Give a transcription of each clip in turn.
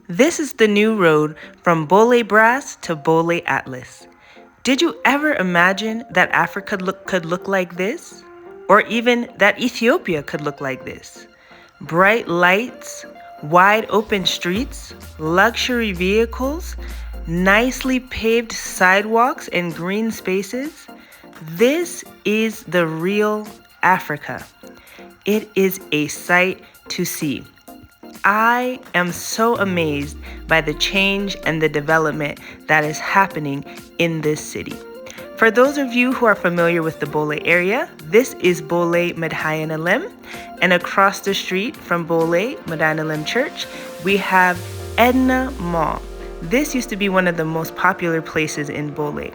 This is the new road from Bole Brass to Bole Atlas. Did you ever imagine that Africa could look like this? Or even that Ethiopia could look like this? Bright lights, wide open streets, luxury vehicles, nicely paved sidewalks and green spaces. This is the real Africa. It is a sight to see. I am so amazed by the change and the development that is happening in this city. For those of you who are familiar with the Bole area, this is Bole Medhayanalem, and across the street from Bole Medhayanalem Church, we have Edna Mall. This used to be one of the most popular places in Bole.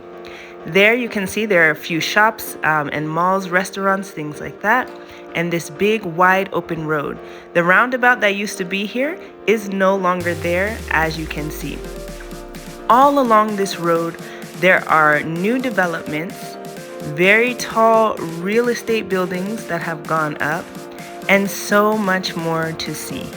There you can see there are a few shops and malls, restaurants, things like that, and this big wide open road. The roundabout that used to be here is no longer there, as you can see. All along this road, there are new developments, very tall real estate buildings that have gone up, and so much more to see.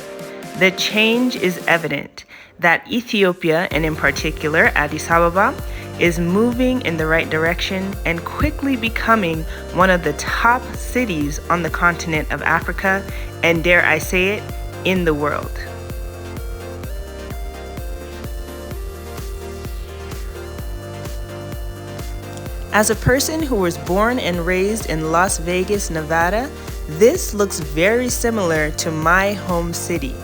The change is evident that Ethiopia, and in particular Addis Ababa, is moving in the right direction and quickly becoming one of the top cities on the continent of Africa, and dare I say it, in the world. As a person who was born and raised in Las Vegas, Nevada, this looks very similar to my home city.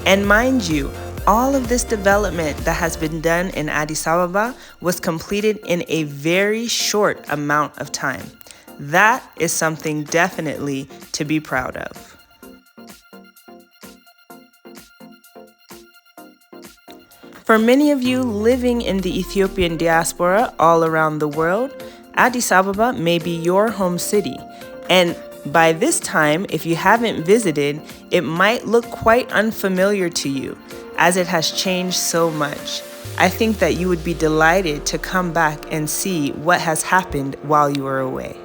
And mind you, all of this development that has been done in Addis Ababa was completed in a very short amount of time. That is something definitely to be proud of. For many of you living in the Ethiopian diaspora all around the world, Addis Ababa may be your home city. And by this time, if you haven't visited, it might look quite unfamiliar to you, as it has changed so much. I think that you would be delighted to come back and see what has happened while you were away.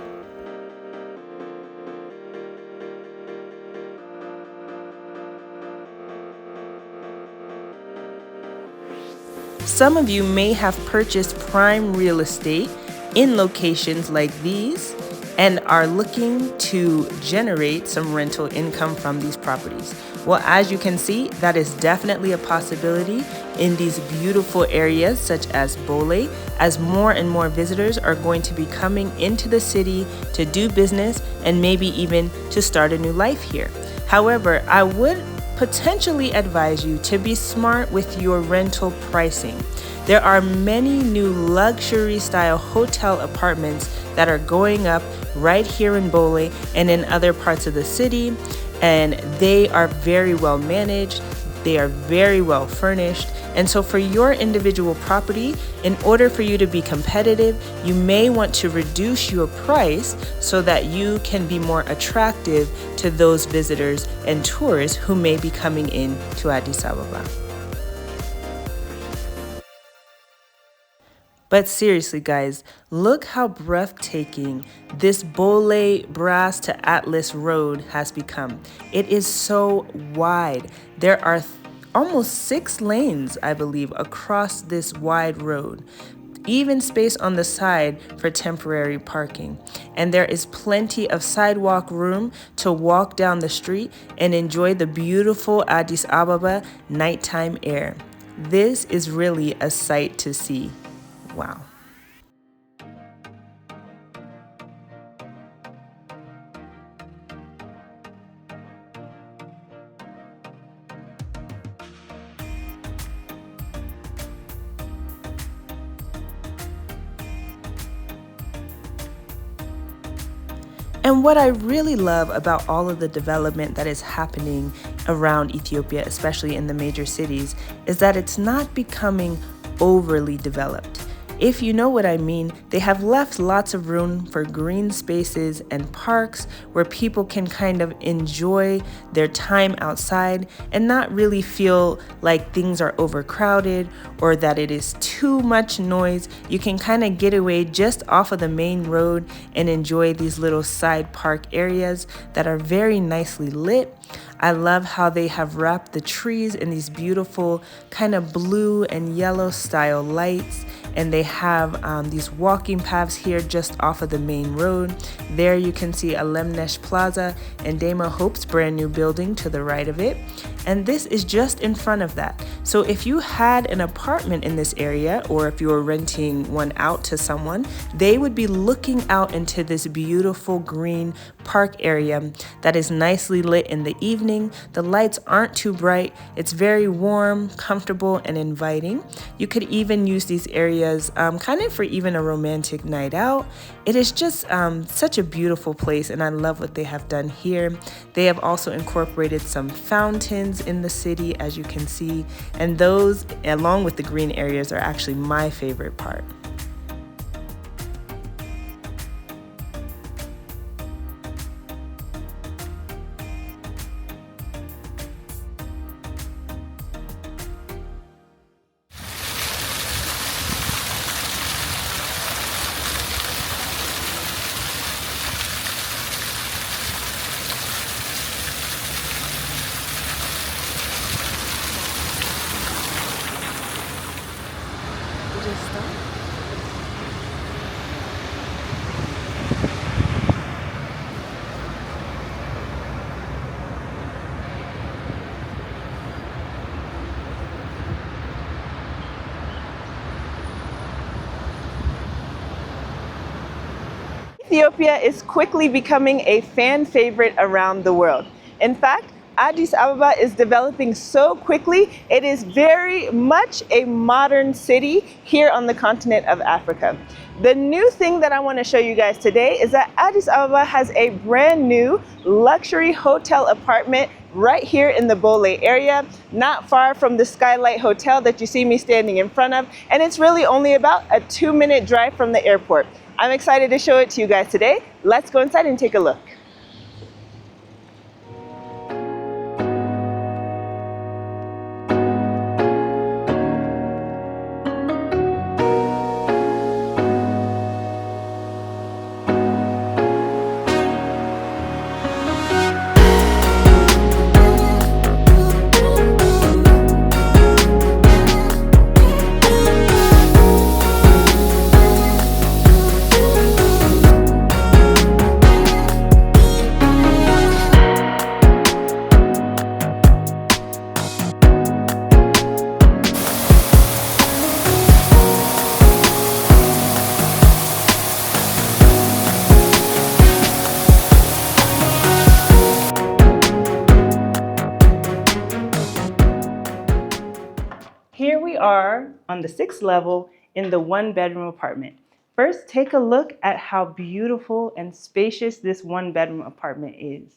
Some of you may have purchased prime real estate in locations like these and are looking to generate some rental income from these properties. Well, as you can see, that is definitely a possibility in these beautiful areas such as Bole, as more and more visitors are going to be coming into the city to do business and maybe even to start a new life here. However, I would potentially advise you to be smart with your rental pricing. There are many new luxury style hotel apartments that are going up right here in Bole and in other parts of the city, and they are very well managed, they are very well furnished. And so for your individual property, in order for you to be competitive, you may want to reduce your price so that you can be more attractive to those visitors and tourists who may be coming in to Addis Ababa. But seriously, guys, look how breathtaking this Bole Brass to Atlas road has become. It is so wide. There are almost 6 lanes, I believe, across this wide road. Even space on the side for temporary parking. And there is plenty of sidewalk room to walk down the street and enjoy the beautiful Addis Ababa nighttime air. This is really a sight to see. Wow. And what I really love about all of the development that is happening around Ethiopia, especially in the major cities, is that it's not becoming overly developed. If you know what I mean, they have left lots of room for green spaces and parks where people can kind of enjoy their time outside and not really feel like things are overcrowded or that it is too much noise. You can kind of get away just off of the main road and enjoy these little side park areas that are very nicely lit. I love how they have wrapped the trees in these beautiful kind of blue and yellow style lights. And they have these walking paths here just off of the main road. There you can see Alemnesh Plaza and Dama Hope's brand new building to the right of it. And this is just in front of that. So if you had an apartment in this area, or if you were renting one out to someone, they would be looking out into this beautiful green park area that is nicely lit in the evening. The lights aren't too bright. It's very warm, comfortable, and inviting. You could even use these areas kind of for even a romantic night out. It is just such a beautiful place, and I love what they have done here. They have also incorporated some fountains in the city, as you can see, and those, along with the green areas, are actually my favorite part. Ethiopia is quickly becoming a fan favorite around the world. In fact, Addis Ababa is developing so quickly, it is very much a modern city here on the continent of Africa. The new thing that I want to show you guys today is that Addis Ababa has a brand new luxury hotel apartment right here in the Bole area, not far from the Skylight Hotel that you see me standing in front of, and it's really only about a 2-minute drive from the airport. I'm excited to show it to you guys today. Let's go inside and take a look. Here we are on the 6th level in the 1-bedroom apartment. First, take a look at how beautiful and spacious this 1-bedroom apartment is.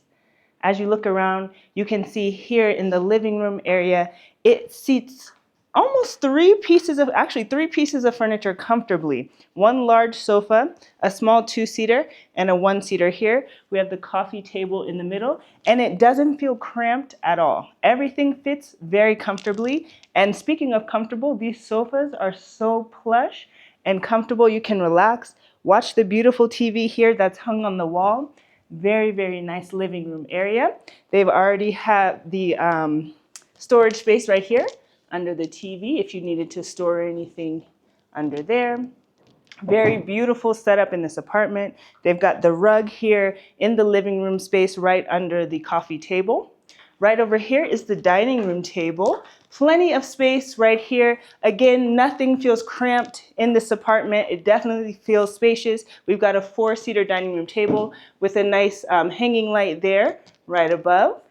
As you look around, you can see here in the living room area, it seats almost three pieces of furniture comfortably. One large sofa, a small 2-seater, and a 1-seater here. We have the coffee table in the middle, and it doesn't feel cramped at all. Everything fits very comfortably. And speaking of comfortable, these sofas are so plush and comfortable. You can relax, watch the beautiful TV here that's hung on the wall. Very, very nice living room area. They've already had the storage space right here under the TV if you needed to store anything under there. Very beautiful setup in this apartment. They've got the rug here in the living room space right under the coffee table. Right over here is the dining room table. Plenty of space right here. Again, nothing feels cramped in this apartment. It definitely feels spacious. We've got a 4-seater dining room table with a nice hanging light there right above.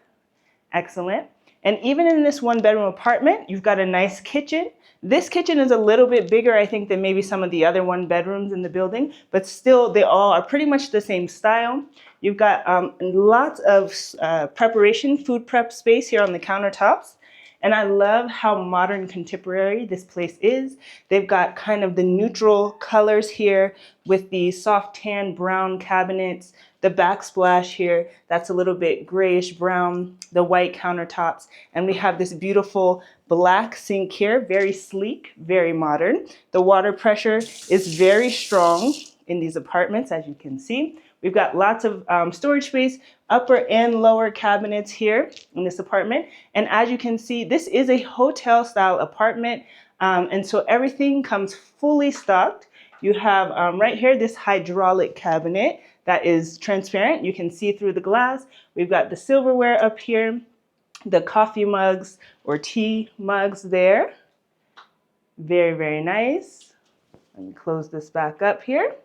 Excellent. And even in this 1-bedroom apartment, you've got a nice kitchen. This kitchen is a little bit bigger, I think, than maybe some of the other 1-bedrooms in the building, but still they all are pretty much the same style. You've got lots of food prep space here on the countertops. And I love how modern contemporary this place is. They've got kind of the neutral colors here with the soft tan brown cabinets, the backsplash here, that's a little bit grayish brown, the white countertops, and we have this beautiful black sink here, very sleek, very modern. The water pressure is very strong in these apartments, as you can see. We've got lots of storage space, upper and lower cabinets here in this apartment. And as you can see, this is a hotel style apartment. And so everything comes fully stocked. You have right here this hydraulic cabinet that is transparent. You can see through the glass. We've got the silverware up here, the coffee mugs or tea mugs there. Very, very nice. Let me close this back up here.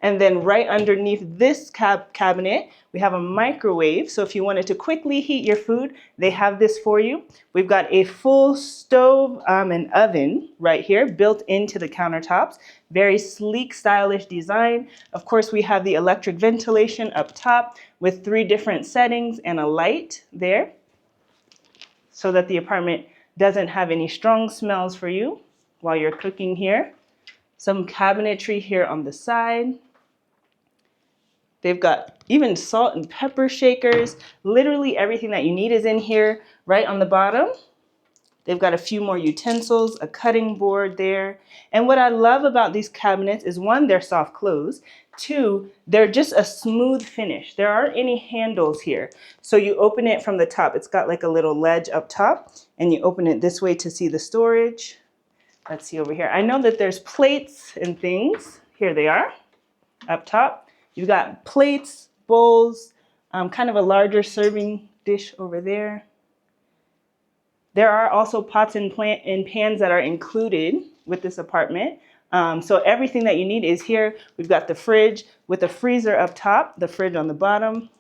And then right underneath this cabinet, we have a microwave. So if you wanted to quickly heat your food, they have this for you. We've got a full stove and oven right here built into the countertops. Very sleek, stylish design. Of course, we have the electric ventilation up top with 3 different settings and a light there so that the apartment doesn't have any strong smells for you while you're cooking here. Some cabinetry here on the side. They've got even salt and pepper shakers. Literally everything that you need is in here right on the bottom. They've got a few more utensils, a cutting board there. And what I love about these cabinets is 1, they're soft close. 2, they're just a smooth finish. There aren't any handles here. So you open it from the top. It's got like a little ledge up top and you open it this way to see the storage. Let's see over here. I know that there's plates and things. Here they are up top. You've got plates, bowls, kind of a larger serving dish over there. There are also pots and pans that are included with this apartment. So everything that you need is here. We've got the fridge with a freezer up top, the fridge on the bottom.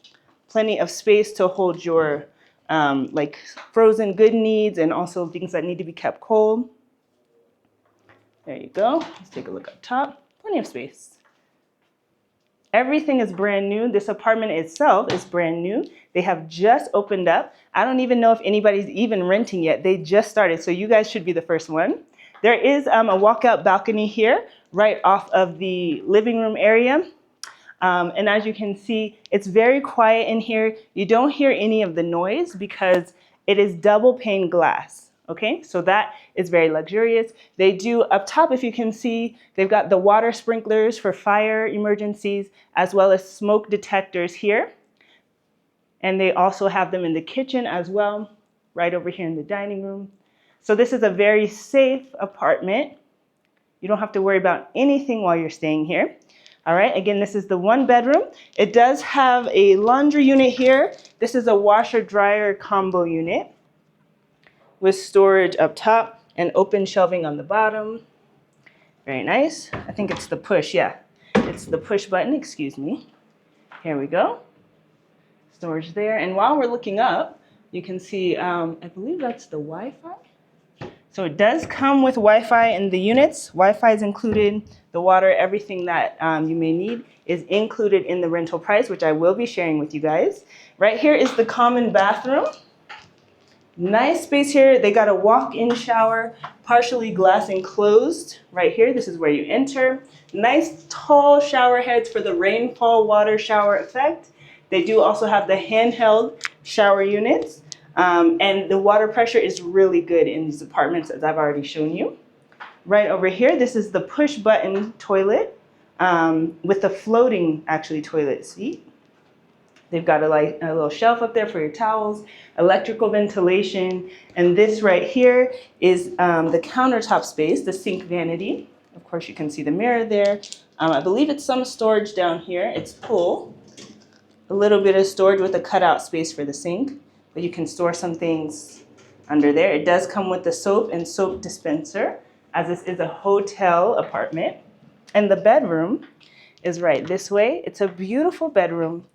Plenty of space to hold your like frozen good needs and also things that need to be kept cold. There you go. Let's take a look up top. Plenty of space. Everything is brand new. This apartment itself is brand new. They have just opened up. I don't even know if anybody's even renting yet. They just started, so you guys should be the first one. There is a walkout balcony here, right off of the living room area. And as you can see, it's very quiet in here. You don't hear any of the noise because it is double pane glass. Okay, so that is very luxurious. They do up top, if you can see, they've got the water sprinklers for fire emergencies, as well as smoke detectors here. And they also have them in the kitchen as well, right over here in the dining room. So this is a very safe apartment. You don't have to worry about anything while you're staying here. All right, again, this is the 1 bedroom. It does have a laundry unit here. This is a washer dryer combo unit with storage up top and open shelving on the bottom. Very nice. I think it's the push, yeah. It's the push button, excuse me. Here we go. Storage there. And while we're looking up, you can see, I believe that's the Wi-Fi. So it does come with Wi-Fi in the units. Wi-Fi is included, the water, everything that you may need is included in the rental price, which I will be sharing with you guys. Right here is the common bathroom. Nice space here. They got a walk-in shower, partially glass enclosed right here. This is where you enter. Nice tall shower heads for the rainfall water shower effect. They do also have the handheld shower units. And the water pressure is really good in these apartments, as I've already shown you. Right over here, this is the push button toilet with the floating actually toilet seat. They've got a little shelf up there for your towels, electrical ventilation, and this right here is the countertop space, the sink vanity. Of course, you can see the mirror there. I believe it's some storage down here. It's full. A little bit of storage with a cutout space for the sink, but you can store some things under there. It does come with the soap and soap dispenser, as this is a hotel apartment. And the bedroom is right this way. It's a beautiful bedroom.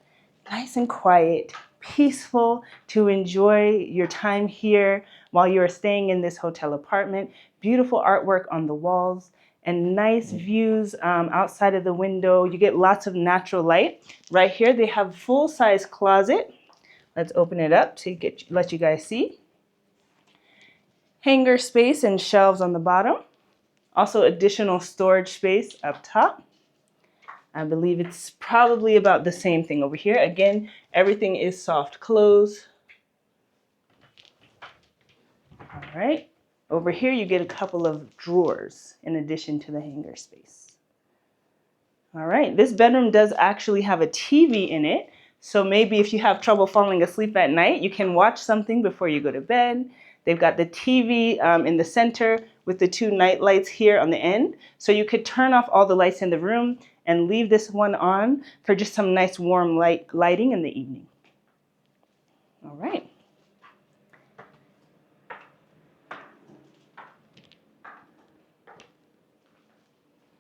Nice and quiet, peaceful to enjoy your time here while you're staying in this hotel apartment. Beautiful artwork on the walls and nice views outside of the window. You get lots of natural light. Right here, they have full-size closet. Let's open it up to let you guys see. Hanger space and shelves on the bottom. Also additional storage space up top. I believe it's probably about the same thing over here. Again, everything is soft close. All right. Over here, you get a couple of drawers in addition to the hanger space. All right, this bedroom does actually have a TV in it. So maybe if you have trouble falling asleep at night, you can watch something before you go to bed. They've got the TV in the center with the two night lights here on the end. So you could turn off all the lights in the room and leave this one on for just some nice warm lighting in the evening. All right.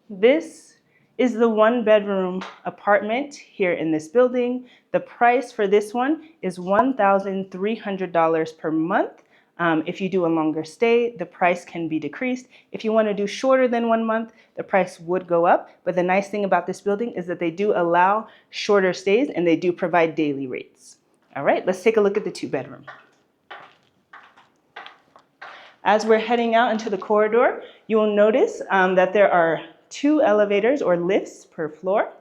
This is the one bedroom apartment here in this building. The price for this one is $1,300 per month. If you do a longer stay, the price can be decreased. If you want to do shorter than 1 month, the price would go up. But the nice thing about this building is that they do allow shorter stays and they do provide daily rates. All right, let's take a look at the 2-bedroom. As we're heading out into the corridor, you will notice that there are 2 elevators or lifts per floor.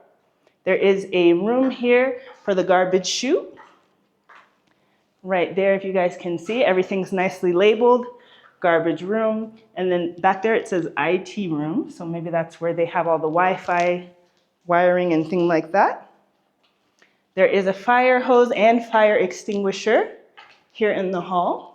There is a room here for the garbage chute. Right there, if you guys can see, everything's nicely labeled, garbage room. And then back there it says IT room. So maybe that's where they have all the Wi-Fi wiring and things like that. There is a fire hose and fire extinguisher here in the hall.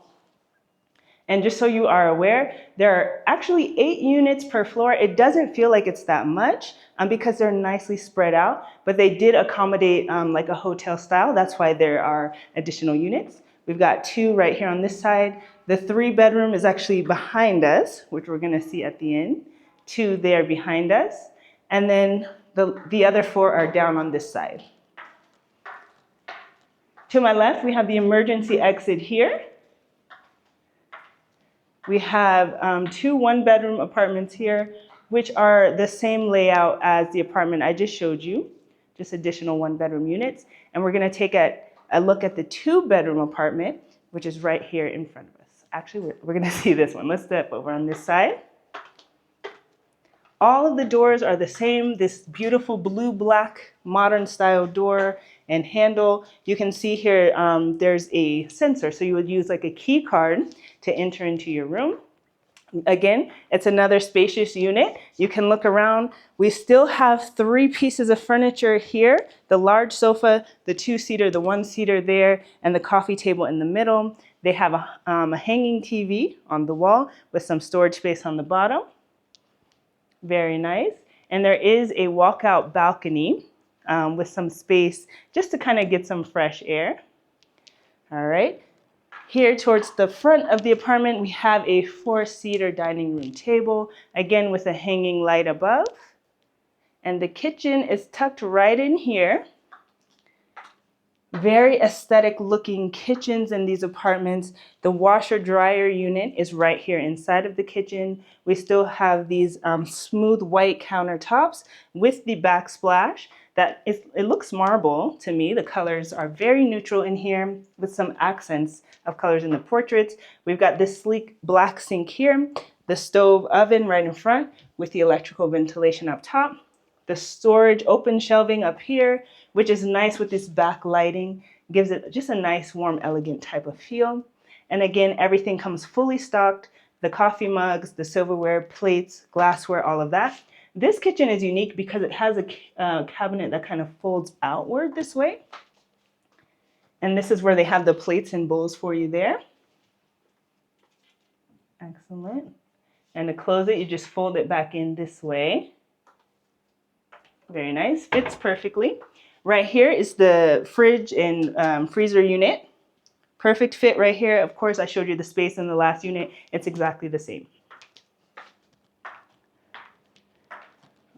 And just so you are aware, there are actually 8 units per floor. It doesn't feel like it's that much because they're nicely spread out, but they did accommodate like a hotel style. That's why there are additional units. We've got 2 right here on this side. The 3-bedroom is actually behind us, which we're gonna see at the end. 2 there behind us. And then the other 4 are down on this side. To my left, we have the emergency exit here. We have 2 1-bedroom apartments here, which are the same layout as the apartment I just showed you, just additional 1-bedroom units. And we're gonna take a look at the 2-bedroom apartment, which is right here in front of us. Actually, we're gonna see this one. Let's step over on this side. All of the doors are the same, this beautiful blue-black modern style door and handle. You can see here there's a sensor, so you would use like a key card to enter into your room. Again, it's another spacious unit. You can look around. We still have 3 pieces of furniture here, the large sofa, the 2-seater, the 1-seater there, and the coffee table in the middle. They have a hanging TV on the wall with some storage space on the bottom. Very nice. And there is a walkout balcony with some space just to kind of get some fresh air. All right. Here towards the front of the apartment, we have a 4-seater dining room table, again with a hanging light above. And the kitchen is tucked right in here. Very aesthetic looking kitchens in these apartments. The washer dryer unit is right here inside of the kitchen. We still have these smooth white countertops with the backsplash. It looks marble to me. The colors are very neutral in here with some accents of colors in the portraits. We've got this sleek black sink here, the stove oven right in front with the electrical ventilation up top. The storage open shelving up here, which is nice with this backlighting, gives it just a nice, warm, elegant type of feel. And again, everything comes fully stocked, the coffee mugs, the silverware, plates, glassware, all of that. This kitchen is unique because it has a cabinet that kind of folds outward this way. And this is where they have the plates and bowls for you there. Excellent. And to close it, you just fold it back in this way. Very nice, fits perfectly. Right here is the fridge and freezer unit. Perfect fit right here. Of course, I showed you the space in the last unit. It's exactly the same.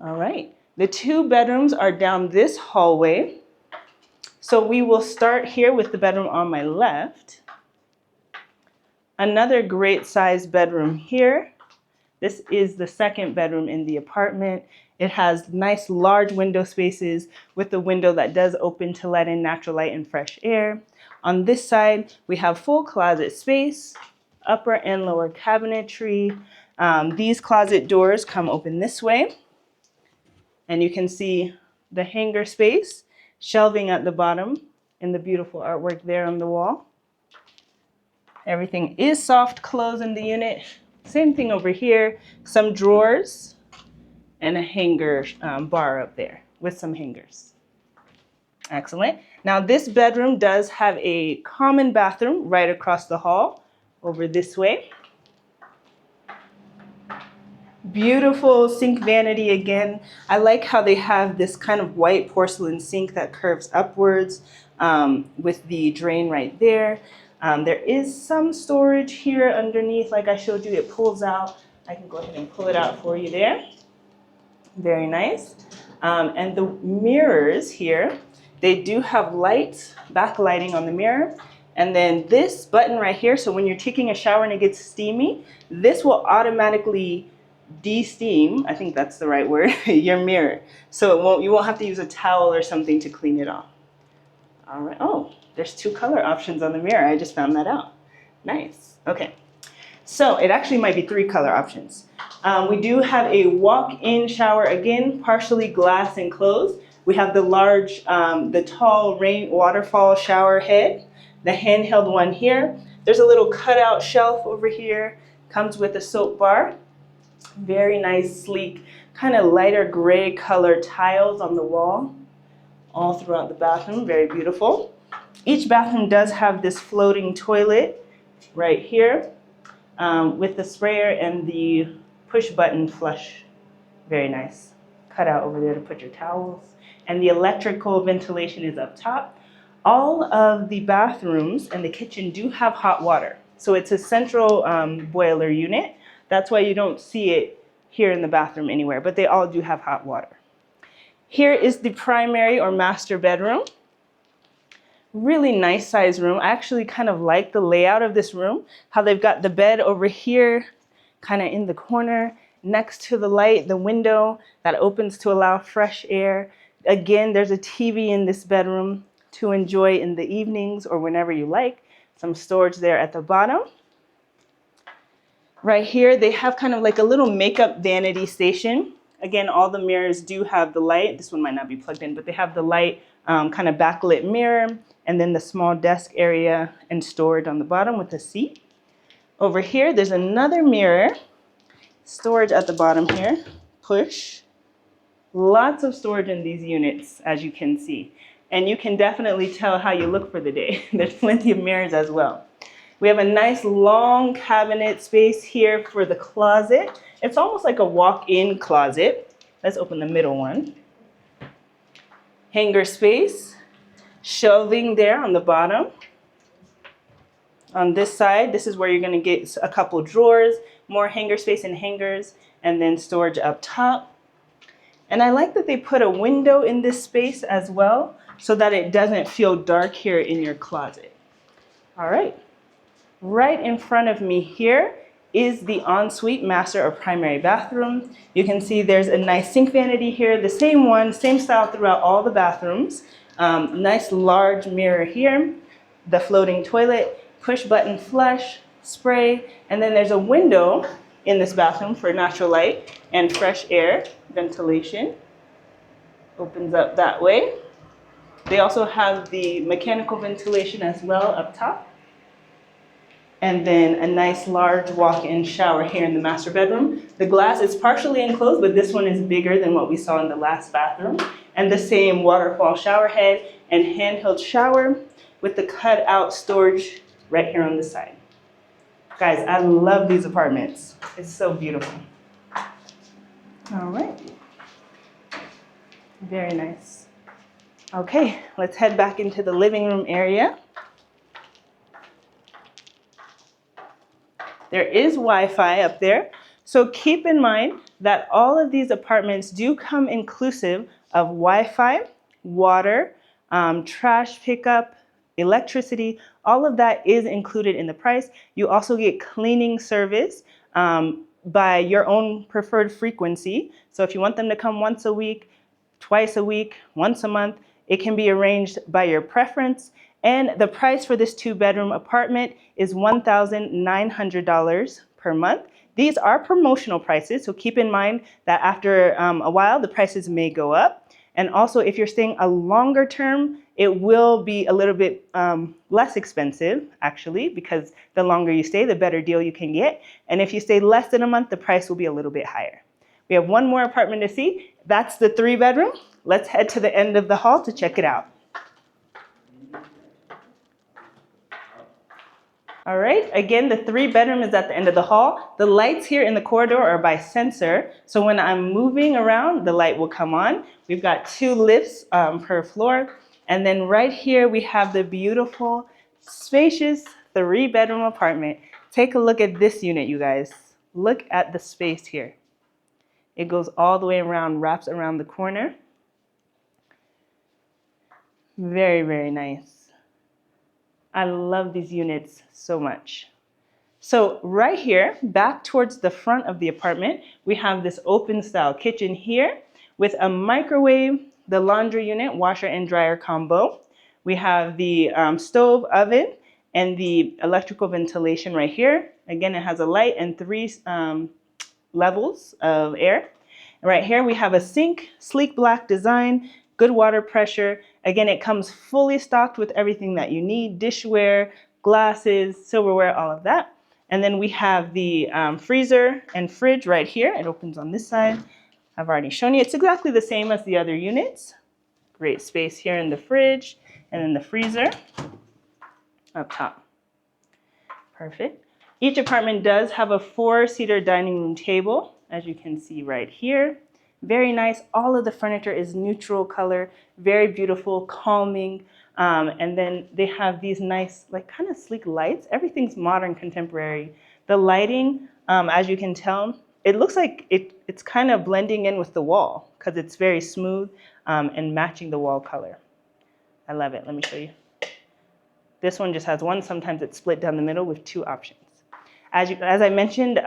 All right, the 2 bedrooms are down this hallway. So we will start here with the bedroom on my left. Another great sized bedroom here. This is the 2nd bedroom in the apartment. It has nice large window spaces with the window that does open to let in natural light and fresh air. On this side, we have full closet space, upper and lower cabinetry. These closet doors come open this way. And you can see the hanger space, shelving at the bottom, and the beautiful artwork there on the wall. Everything is soft close in the unit. Same thing over here, some drawers and a hanger bar up there. with some hangers. Excellent. Now this bedroom does have a common bathroom right across the hall over this way. Beautiful sink vanity again. I like how they have this kind of white porcelain sink that curves upwards with the drain right there. There is some storage here underneath, like I showed you, it pulls out. I can go ahead and pull it out for you there. Very nice. And the mirrors here, they do have light, backlighting on the mirror. And then this button right here, so when you're taking a shower and it gets steamy, this will automatically de-steam, I think that's the right word, your mirror. So you won't have to use a towel or something to clean it off. All right. Oh, there's 2 color options on the mirror. I just found that out. Nice. Okay. So it actually might be 3 color options. We do have a walk-in shower again, partially glass enclosed. We have the large, the tall rain waterfall shower head, the handheld one here. There's a little cutout shelf over here. Comes with a soap bar. Very nice, sleek, kind of lighter gray color tiles on the wall, all throughout the bathroom. Very beautiful. Each bathroom does have this floating toilet right here with the sprayer and the push button flush. Very nice. Cut out over there to put your towels. And the electrical ventilation is up top. All of the bathrooms and the kitchen do have hot water. So it's a central boiler unit. That's why you don't see it here in the bathroom anywhere, but they all do have hot water. Here is the primary or master bedroom. Really nice size room. I actually kind of like the layout of this room, how they've got the bed over here, kind of in the corner, next to the light, the window that opens to allow fresh air. Again, there's a TV in this bedroom to enjoy in the evenings or whenever you like. Some storage there at the bottom. Right here, they have kind of like a little makeup vanity station. Again, all the mirrors do have the light. This one might not be plugged in, but they have the light kind of backlit mirror, and then the small desk area and storage on the bottom with a seat. Over here, there's another mirror, storage at the bottom here, push. Lots of storage in these units, as you can see. And you can definitely tell how you look for the day. There's plenty of mirrors as well. We have a nice long cabinet space here for the closet. It's almost like a walk-in closet. Let's open the middle one. Hanger space, shelving there on the bottom. On this side, this is where you're gonna get a couple drawers, more hanger space and hangers, and then storage up top. And I like that they put a window in this space as well, so that it doesn't feel dark here in your closet. All right. Right in front of me here is the ensuite master or primary bathroom. You can see there's a nice sink vanity here, the same one, same style throughout all the bathrooms. Nice large mirror here, the floating toilet, push button flush, spray, and then there's a window in this bathroom for natural light and fresh air ventilation. Opens up that way. They also have the mechanical ventilation as well up top. And then a nice large walk-in shower here in the master bedroom. The glass is partially enclosed, but this one is bigger than what we saw in the last bathroom. And the same waterfall shower head and handheld shower with the cut-out storage right here on the side. Guys, I love these apartments. It's so beautiful. All right. Very nice. Okay, let's head back into the living room area. There is Wi-Fi up there. So keep in mind that all of these apartments do come inclusive of Wi-Fi, water, trash pickup, electricity. All of that is included in the price. You also get cleaning service by your own preferred frequency. So if you want them to come once a week, twice a week, once a month, it can be arranged by your preference. And the price for this 2-bedroom apartment is $1,900 per month. These are promotional prices, so keep in mind that after a while, the prices may go up. And also, if you're staying a longer term, it will be a little bit less expensive, actually, because the longer you stay, the better deal you can get. And if you stay less than a month, the price will be a little bit higher. We have one more apartment to see. That's the 3-bedroom. let's head to the end of the hall to check it out. All right, again, the 3-bedroom is at the end of the hall. The lights here in the corridor are by sensor, so when I'm moving around, the light will come on. We've got 2 lifts per floor, and then right here we have the beautiful, spacious 3-bedroom apartment. Take a look at this unit, you guys. Look at the space here. It goes all the way around, wraps around the corner. Very, very nice. I love these units so much. So right here, back towards the front of the apartment, we have this open style kitchen here with a microwave, the laundry unit, washer and dryer combo. We have the stove, oven, and the electrical ventilation right here. Again, it has a light and 3 levels of air. Right here we have a sink, sleek black design, good water pressure. Again, it comes fully stocked with everything that you need, dishware, glasses, silverware, all of that. And then we have the freezer and fridge right here. It opens on this side. I've already shown you. It's exactly the same as the other units. Great space here in the fridge and then the freezer up top. Perfect. Each apartment does have a 4-seater dining room table, as you can see right here. Very nice. All of the furniture is neutral color, very beautiful, calming. And then they have these nice, like kind of sleek lights. Everything's modern, contemporary. The lighting, as you can tell, it looks like it's kind of blending in with the wall because it's very smooth and matching the wall color. I love it. Let me show you. This one just has one. Sometimes it's split down the middle with 2 options. As I mentioned,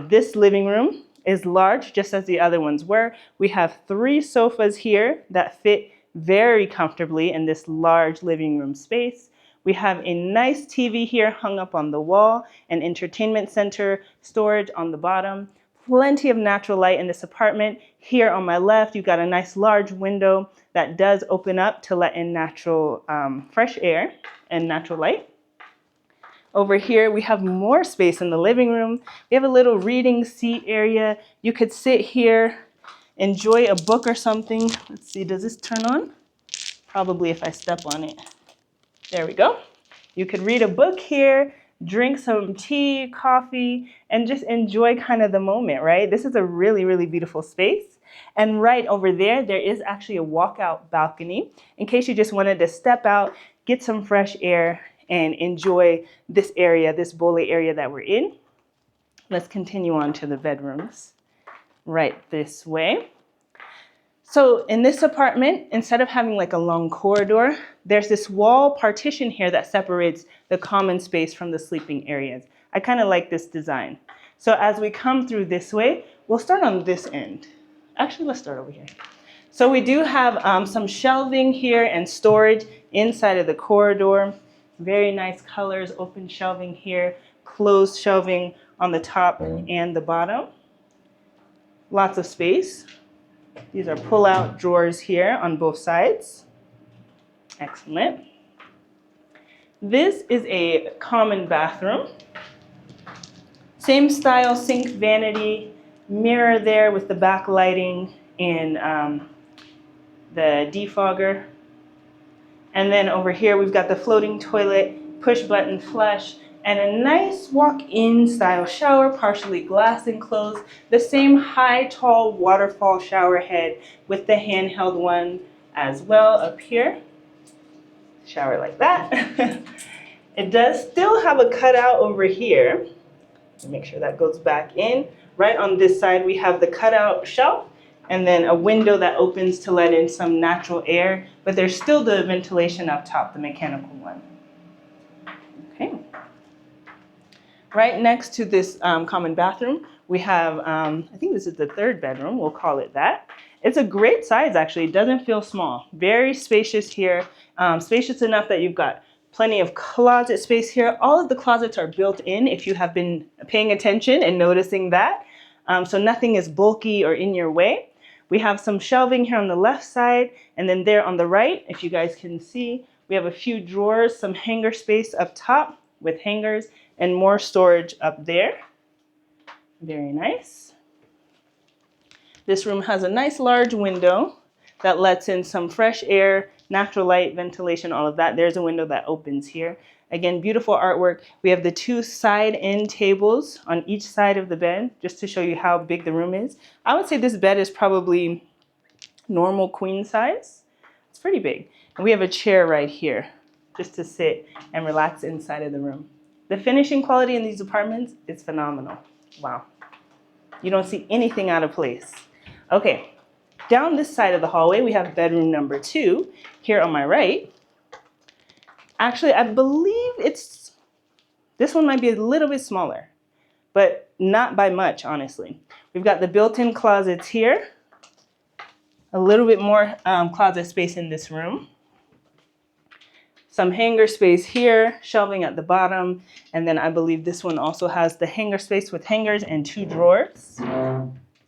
this living room is large, just as the other ones were. We have 3 sofas here that fit very comfortably in this large living room space. We have a nice TV here hung up on the wall, an entertainment center, storage on the bottom. Plenty of natural light in this apartment. Here on my left, you've got a nice large window that does open up to let in natural fresh air and natural light. Over here, we have more space in the living room. We have a little reading seat area. You could sit here, enjoy a book or something. Let's see, does this turn on? Probably if I step on it. There we go. You could read a book here, drink some tea, coffee, and just enjoy kind of the moment, right? This is a really, really beautiful space. And right over there, there is actually a walkout balcony in case you just wanted to step out, get some fresh air, and enjoy this area, this Bole area that we're in. Let's continue on to the bedrooms right this way. So in this apartment, instead of having like a long corridor, there's this wall partition here that separates the common space from the sleeping areas. I kind of like this design. So as we come through this way, we'll start on this end. Actually, let's start over here. So we do have some shelving here and storage inside of the corridor. Very nice colors, open shelving here, closed shelving on the top and the bottom. Lots of space. These are pull-out drawers here on both sides. Excellent. This is a common bathroom. Same style, sink, vanity, mirror there with the backlighting and the defogger. And then over here, we've got the floating toilet, push button flush, and a nice walk-in style shower, partially glass enclosed. The same high, tall waterfall shower head with the handheld one as well up here. Shower like that. It does still have a cutout over here. Make sure that goes back in. Right on this side, we have the cutout shelf and then a window that opens to let in some natural air, but there's still the ventilation up top, the mechanical one. Okay. Right next to this common bathroom, we have, I think this is the 3rd bedroom, we'll call it that. It's a great size, actually. It doesn't feel small. Very spacious here, spacious enough that you've got plenty of closet space here. All of the closets are built in if you have been paying attention and noticing that. So nothing is bulky or in your way. We have some shelving here on the left side, and then there on the right, if you guys can see, we have a few drawers, some hanger space up top with hangers, and more storage up there. Very nice. This room has a nice large window that lets in some fresh air, natural light, ventilation, all of that. There's a window that opens here. Again, beautiful artwork. We have the two side end tables on each side of the bed, just to show you how big the room is. I would say this bed is probably normal queen size. It's pretty big. And we have a chair right here, just to sit and relax inside of the room. The finishing quality in these apartments is phenomenal. Wow. You don't see anything out of place. Okay, down this side of the hallway, we have bedroom number 2 here on my right. Actually, I believe this one might be a little bit smaller, but not by much, honestly. We've got the built-in closets here, a little bit more closet space in this room. Some hanger space here, shelving at the bottom, and then I believe this one also has the hanger space with hangers and 2 drawers.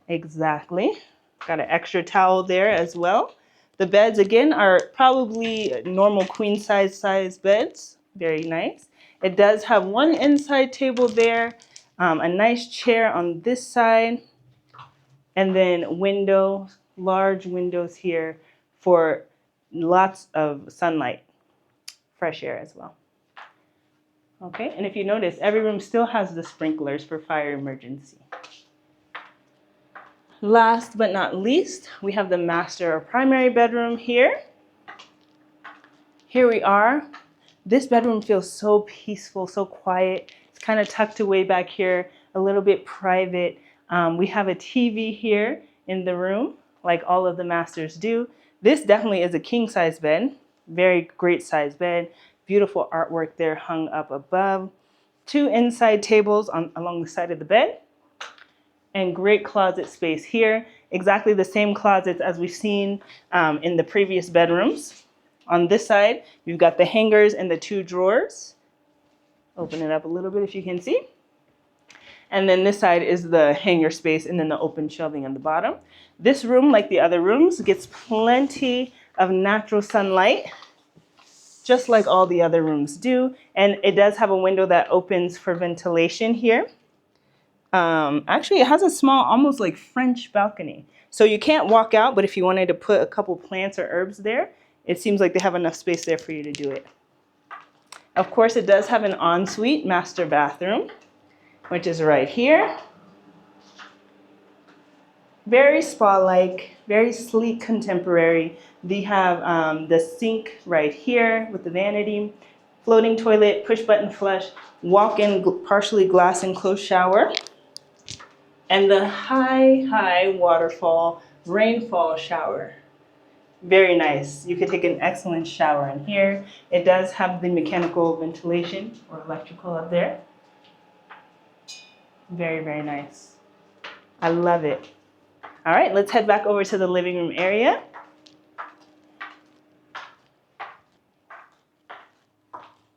Exactly. Got an extra towel there as well. The beds, again, are probably normal queen size beds. Very nice. It does have one inside table there, a nice chair on this side, and then windows, large windows here for lots of sunlight, fresh air as well. Okay, and if you notice, every room still has the sprinklers for fire emergency. Last but not least, we have the master or primary bedroom here. Here we are. This bedroom feels so peaceful, so quiet. It's kind of tucked away back here, a little bit private. We have a TV here in the room, like all of the masters do. This definitely is a king size bed, very great size bed. Beautiful artwork there hung up above. 2 inside tables along the side of the bed. And great closet space here. Exactly the same closets as we've seen in the previous bedrooms. On this side, you've got the hangers and the 2 drawers. Open it up a little bit if you can see. And then this side is the hanger space and then the open shelving on the bottom. This room, like the other rooms, gets plenty of natural sunlight, just like all the other rooms do. And it does have a window that opens for ventilation here. Actually, it has a small, almost like French balcony. So you can't walk out, but if you wanted to put a couple plants or herbs there, it seems like they have enough space there for you to do it. Of course, it does have an ensuite master bathroom, which is right here. Very spa-like, very sleek, contemporary. They have the sink right here with the vanity, floating toilet, push-button flush, walk-in partially glass enclosed shower, and the high waterfall rainfall shower. Very nice. You could take an excellent shower in here. It does have the mechanical ventilation or electrical up there. Very, very nice. I love it. All right, let's head back over to the living room area.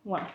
Wow.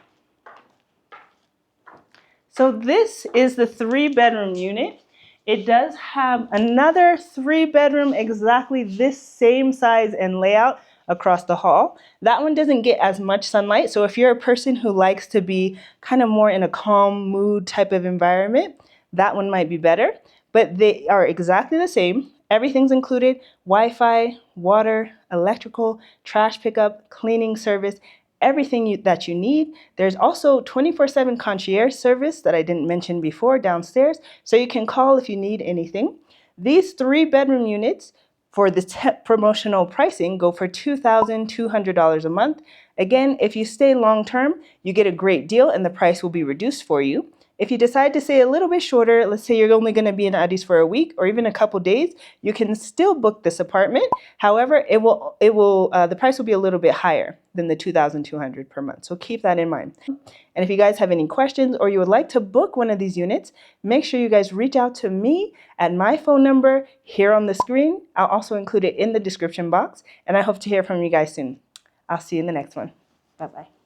So this is the 3-bedroom unit. It does have another 3-bedroom, exactly this same size and layout across the hall. That one doesn't get as much sunlight. So if you're a person who likes to be kind of more in a calm mood type of environment, that one might be better. But they are exactly the same. Everything's included: Wi-Fi, water, electrical, trash pickup, cleaning service, everything that you need. There's also 24/7 concierge service that I didn't mention before downstairs, so you can call if you need anything. These 3-bedroom units for the promotional pricing go for $2,200 a month. Again, if you stay long term, you get a great deal and the price will be reduced for you. If you decide to stay a little bit shorter, let's say you're only going to be in Addis for a week or even a couple days, you can still book this apartment. However, the price will be a little bit higher than the $2,200 per month. So keep that in mind. And if you guys have any questions or you would like to book one of these units, make sure you guys reach out to me at my phone number here on the screen. I'll also include it in the description box, and I hope to hear from you guys soon. I'll see you in the next one. Bye-bye.